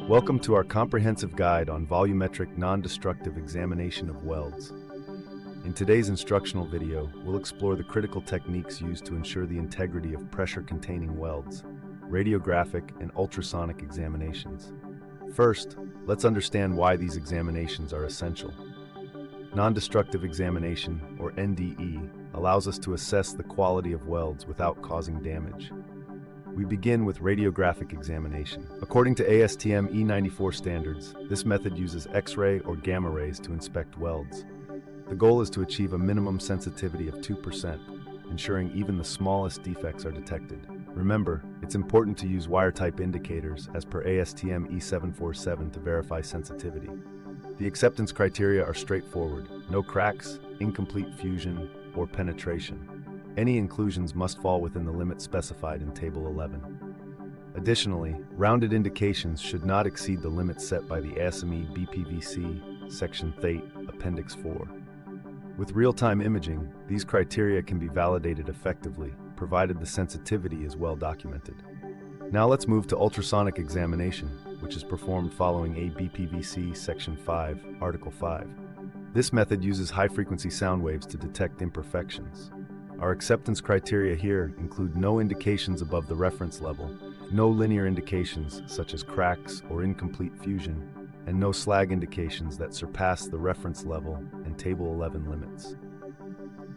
Welcome to our comprehensive guide on volumetric non-destructive examination of welds. In today's instructional video, we'll explore the critical techniques used to ensure the integrity of pressure-containing welds, radiographic and ultrasonic examinations. First, let's understand why these examinations are essential. Non-destructive examination, or NDE, allows us to assess the quality of welds without causing damage. We begin with radiographic examination. According to ASTM E94 standards, this method uses X-ray or gamma rays to inspect welds. The goal is to achieve a minimum sensitivity of 2%, ensuring even the smallest defects are detected. Remember, it's important to use wire-type indicators as per ASTM E747 to verify sensitivity. The acceptance criteria are straightforward: no cracks, incomplete fusion, or penetration. Any inclusions must fall within the limit specified in Table 11. Additionally, rounded indications should not exceed the limits set by the ASME BPVC, Section 8, Appendix 4. With real-time imaging, these criteria can be validated effectively, provided the sensitivity is well documented. Now let's move to ultrasonic examination, which is performed following a BPVC Section 5, Article 5. This method uses high-frequency sound waves to detect imperfections. Our acceptance criteria here include no indications above the reference level, no linear indications such as cracks or incomplete fusion, and no slag indications that surpass the reference level and Table 11 limits.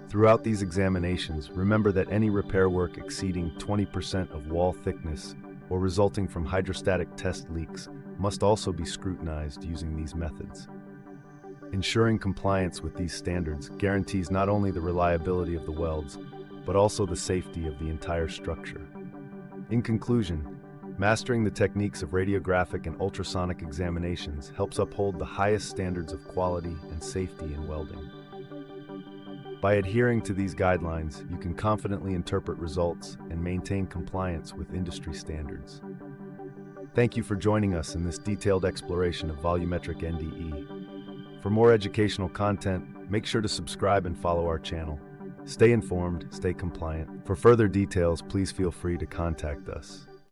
Throughout these examinations, remember that any repair work exceeding 20% of wall thickness or resulting from hydrostatic test leaks must also be scrutinized using these methods. Ensuring compliance with these standards guarantees not only the reliability of the welds, but also the safety of the entire structure. In conclusion, mastering the techniques of radiographic and ultrasonic examinations helps uphold the highest standards of quality and safety in welding. By adhering to these guidelines, you can confidently interpret results and maintain compliance with industry standards. Thank you for joining us in this detailed exploration of volumetric NDE. For more educational content, make sure to subscribe and follow our channel. Stay informed, stay compliant. For further details, please feel free to contact us.